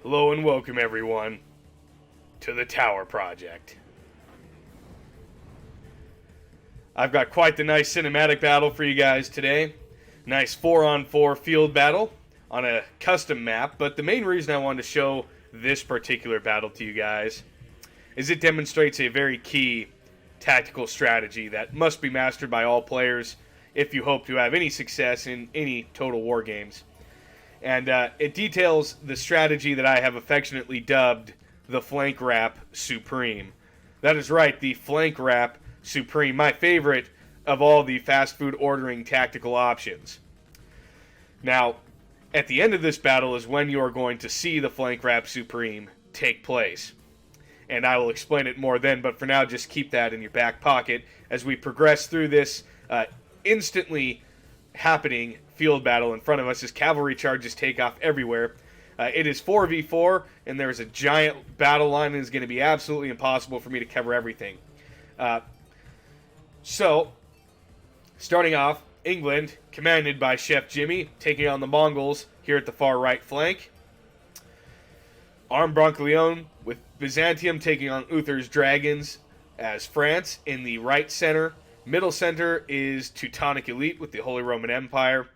Hello and welcome everyone to the Tower Project. I've got quite the nice cinematic battle for you guys today. Nice 4-on-4 field battle on a custom map, but the main reason I wanted to show this particular battle to you guys is it demonstrates a very key tactical strategy that must be mastered by all players if you hope to have any success in any Total War games. And it details the strategy that I have affectionately dubbed the Flank Wrap Supreme. That is right, the Flank Wrap Supreme, my favorite of all the fast food ordering tactical options. Now, at the end of this battle is when you are going to see the Flank Wrap Supreme take place. And I will explain it more then, but for now just keep that in your back pocket as we progress through this instantly happening field battle in front of us as cavalry charges take off everywhere. It is 4v4, and there is a giant battle line, and it's going to be absolutely impossible for me to cover everything. So, starting off, England, commanded by Chef Jimmy, taking on the Mongols here at the far right flank. Armed Broncaleone with Byzantium taking on Uther's Dragons as France in the right center. Middle center is Teutonic Elite with the Holy Roman Empire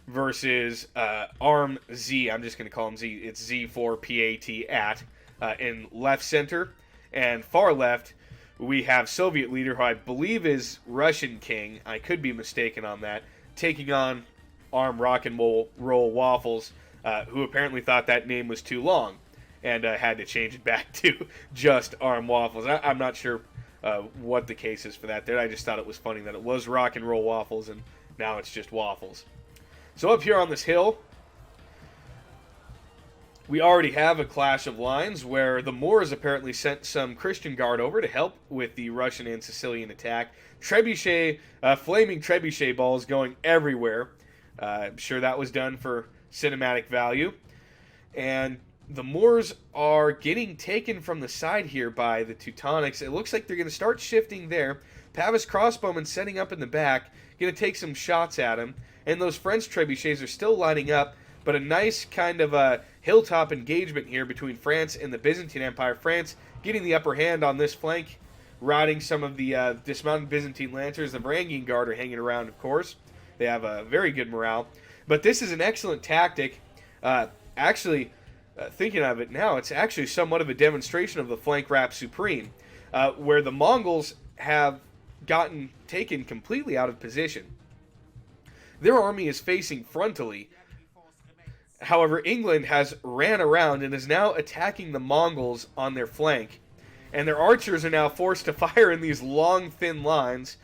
versus Arm Z. I'm just going to call him Z. It's Z4PAT in left center. And far left, we have Soviet leader, who I believe is Russian King. I could be mistaken on that. Taking on Arm Rock and Roll Waffles, who apparently thought that name was too long and had to change it back to just Arm Waffles. I'm not sure what the case is for that there. I just thought it was funny that it was Rock and Roll Waffles and now it's just Waffles. So up here on this hill, we already have a clash of lines where the Moors apparently sent some Christian guard over to help with the Russian and Sicilian attack. Trebuchet, flaming trebuchet balls going everywhere. I'm sure that was done for cinematic value. And the Moors are getting taken from the side here by the Teutonics. It looks like they're going to start shifting there. Pavis crossbowmen setting up in the back, going to take some shots at him. And those French trebuchets are still lining up, but a nice kind of a hilltop engagement here between France and the Byzantine Empire. France getting the upper hand on this flank, routing some of the dismounted Byzantine Lancers. The Varangian Guard are hanging around, of course. They have a very good morale. But this is an excellent tactic. Thinking of it now, it's actually somewhat of a demonstration of the Flank Wrap Supreme, where the Mongols have gotten taken completely out of position. Their army is facing frontally. However, England has ran around and is now attacking the Mongols on their flank. And their archers are now forced to fire in these long, thin lines,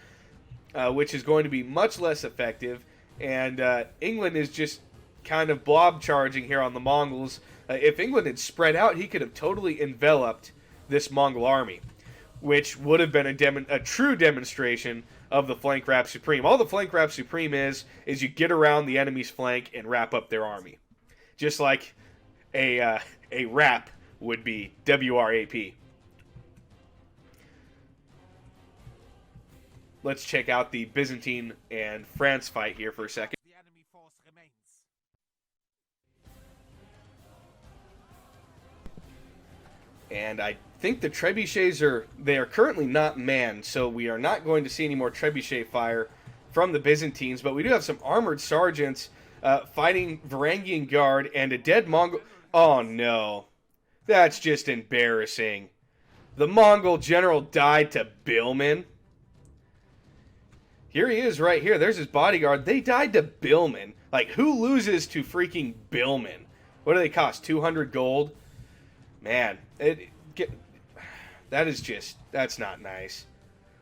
which is going to be much less effective. And England is just kind of blob charging here on the Mongols. If England had spread out, he could have totally enveloped this Mongol army, which would have been a true demonstration of the Flank Wrap Supreme. All the Flank Wrap Supreme is you get around the enemy's flank and wrap up their army. Just like a wrap would be, W-R-A-P. Let's check out the Byzantine and France fight here for a second. And I think the trebuchets are currently not manned, so we are not going to see any more trebuchet fire from the Byzantines, but we do have some armored sergeants fighting Varangian Guard and a dead Mongol. Oh no, that's just embarrassing. The Mongol general died to Billman. Here he is right here. There's his bodyguard. They died to Billman. Like, who loses to freaking Billman? What do they cost? 200 gold? Man, that's not nice.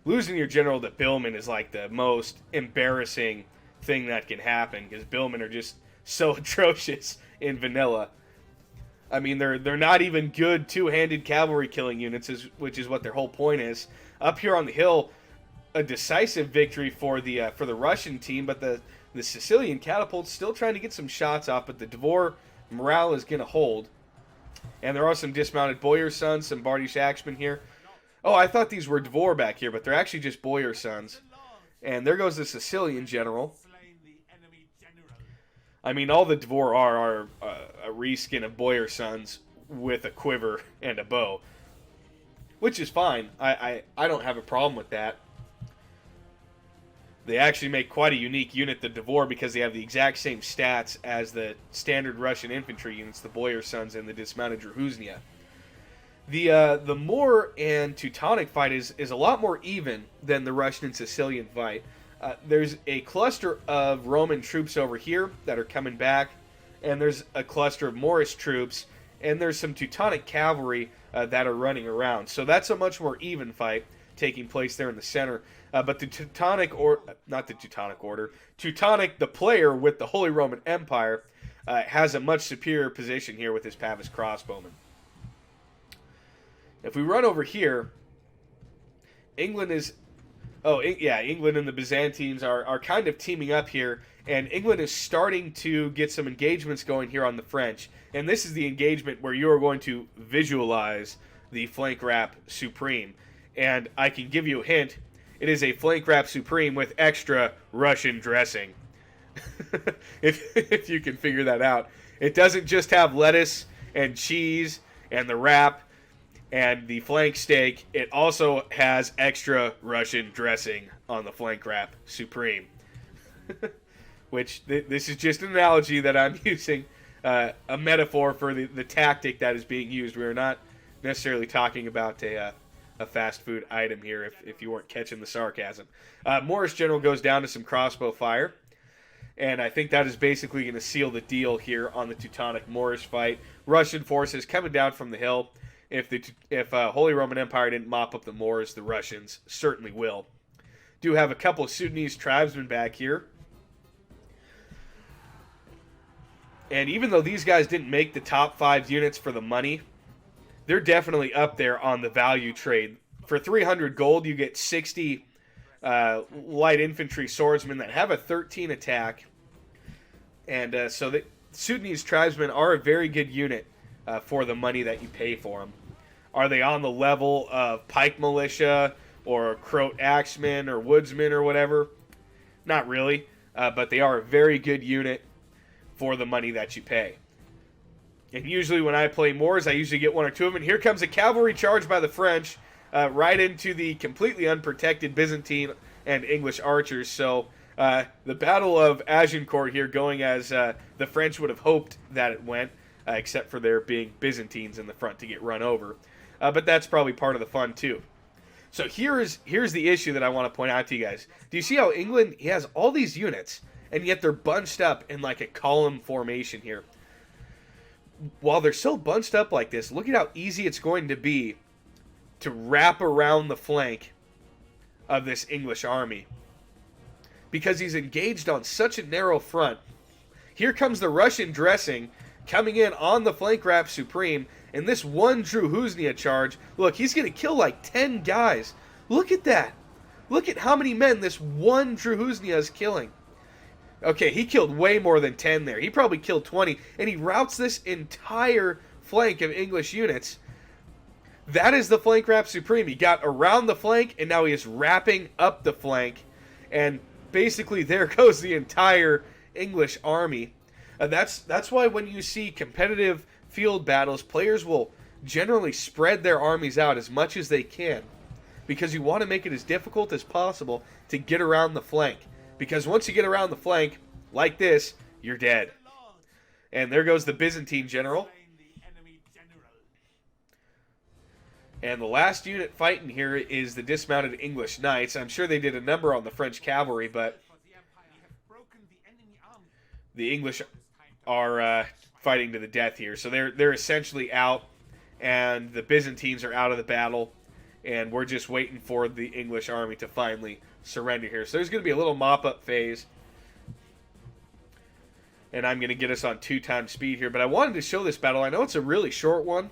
Losing your general to Billman is like the most embarrassing thing that can happen, because Billmen are just so atrocious in vanilla. I mean, they're not even good two-handed cavalry killing units, which is what their whole point is. Up here on the hill, a decisive victory for the Russian team, but the Sicilian catapult's still trying to get some shots off, but the Dvor morale is going to hold. And there are some dismounted Boyar sons, some Bardish Axemen here. Oh, I thought these were Dvor back here, but they're actually just Boyar sons. And there goes the Sicilian general. I mean, all the Dvor are a reskin of Boyar sons with a quiver and a bow, which is fine. I don't have a problem with that. They actually make quite a unique unit, the Devor, because they have the exact same stats as the standard Russian infantry units, the Boyar Sons and the dismounted Drahuznia. The Moor and Teutonic fight is a lot more even than the Russian and Sicilian fight. There's a cluster of Roman troops over here that are coming back, and there's a cluster of Moorish troops, and there's some Teutonic cavalry that are running around. So that's a much more even fight taking place there in the center. But the Teutonic, or not the Teutonic Order, Teutonic, the player with the Holy Roman Empire, has a much superior position here with his Pavis crossbowmen. If we run over here, England is... England and the Byzantines are kind of teaming up here, and England is starting to get some engagements going here on the French. And this is the engagement where you are going to visualize the flank wrap supreme. And I can give you a hint. It is a flank wrap supreme with extra Russian dressing. if you can figure that out. It doesn't just have lettuce and cheese and the wrap and the flank steak. It also has extra Russian dressing on the flank wrap supreme. Which, this is just an analogy that I'm using, a metaphor for the tactic that is being used. We are not necessarily talking about a fast food item here, if you weren't catching the sarcasm. Moorish general goes down to some crossbow fire, and I think that is basically going to seal the deal here on the Teutonic Moorish fight. Russian forces coming down from the hill. If Holy Roman Empire didn't mop up the Moors, the Russians certainly will. Do have a couple of Sudanese tribesmen back here. And even though these guys didn't make the top 5 units for the money, they're definitely up there on the value trade. For 300 gold, you get 60 light infantry swordsmen that have a 13 attack. And so the Sudanese tribesmen are a very good unit for the money that you pay for them. Are they on the level of pike militia or Croat axemen or woodsmen or whatever? Not really, but they are a very good unit for the money that you pay. And usually when I play Moors, I usually get 1 or 2 of them. And here comes a cavalry charge by the French right into the completely unprotected Byzantine and English archers. So the Battle of Agincourt here going as the French would have hoped that it went, except for there being Byzantines in the front to get run over. But that's probably part of the fun too. So here's the issue that I want to point out to you guys. Do you see how England, he has all these units, and yet they're bunched up in like a column formation here? While they're so bunched up like this, look at how easy it's going to be to wrap around the flank of this English army. Because he's engaged on such a narrow front. Here comes the Russian dressing coming in on the flank wrap supreme, and this one Drahuznia charge, look, he's going to kill like 10 guys. Look at that. Look at how many men this one Drahuznia is killing. Okay, he killed way more than 10 there. He probably killed 20, and he routs this entire flank of English units. That is the flank wrap supreme. He got around the flank, and now he is wrapping up the flank, and basically there goes the entire English army. That's why when you see competitive field battles, players will generally spread their armies out as much as they can, because you want to make it as difficult as possible to get around the flank. Because once you get around the flank, like this, you're dead. And there goes the Byzantine general. And the last unit fighting here is the dismounted English knights. I'm sure they did a number on the French cavalry, but the English are fighting to the death here. So they're essentially out, and the Byzantines are out of the battle, and we're just waiting for the English army to finally surrender here. So there's going to be a little mop-up phase, and I'm going to get us on 2x speed here. But I wanted to show this battle. I know it's a really short one,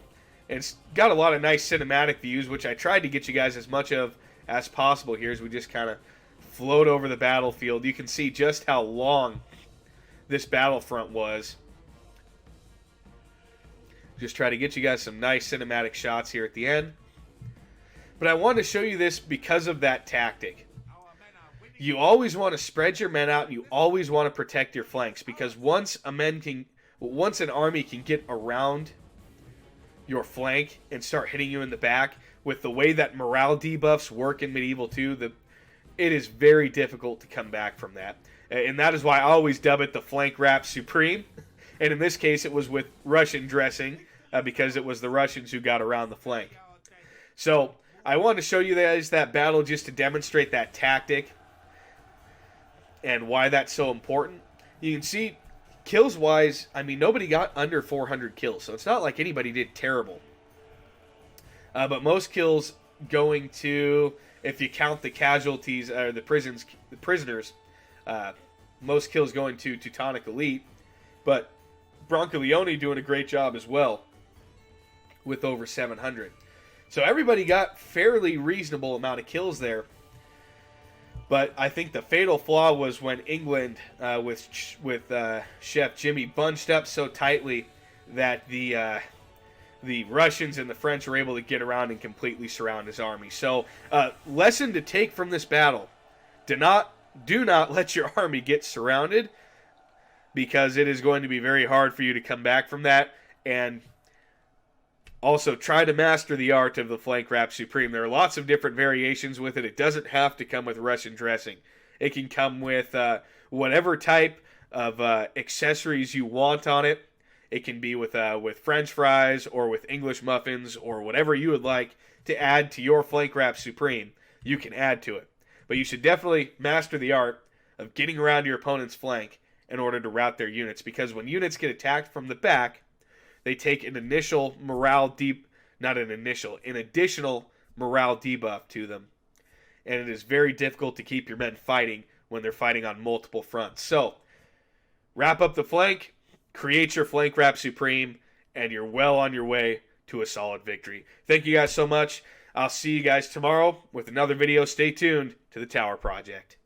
and it's got a lot of nice cinematic views, which I tried to get you guys as much of as possible here as we just kind of float over the battlefield. You can see just how long this battlefront was. Just try to get you guys some nice cinematic shots here at the end. But I wanted to show you this because of that tactic. You always want to spread your men out, and you always want to protect your flanks, because once an army can get around your flank and start hitting you in the back. With the way that morale debuffs work in Medieval 2, it is very difficult to come back from that. And that is why I always dub it the Flank Wrap Supreme. And in this case, it was with Russian dressing, because it was the Russians who got around the flank. So I wanted to show you guys that battle just to demonstrate that tactic and why that's so important. You can see, kills-wise, I mean, nobody got under 400 kills, so it's not like anybody did terrible. But most kills going to, if you count the casualties, or the prisoners, most kills going to Teutonic Elite. But Brancaleone doing a great job as well with over 700. So everybody got fairly reasonable amount of kills there. But I think the fatal flaw was when England, with Chef Jimmy, bunched up so tightly that the Russians and the French were able to get around and completely surround his army. So, lesson to take from this battle: do not let your army get surrounded, because it is going to be very hard for you to come back from that. And also, try to master the art of the Flank Wrap Supreme. There are lots of different variations with it. It doesn't have to come with Russian dressing. It can come with whatever type of accessories you want on it. It can be with French fries or with English muffins or whatever you would like to add to your Flank Wrap Supreme. You can add to it. But you should definitely master the art of getting around your opponent's flank in order to rout their units. Because when units get attacked from the back, they take an additional morale debuff to them. And it is very difficult to keep your men fighting when they're fighting on multiple fronts. So, wrap up the flank, create your Flank Wrap Supreme, and you're well on your way to a solid victory. Thank you guys so much. I'll see you guys tomorrow with another video. Stay tuned to the Tower Project.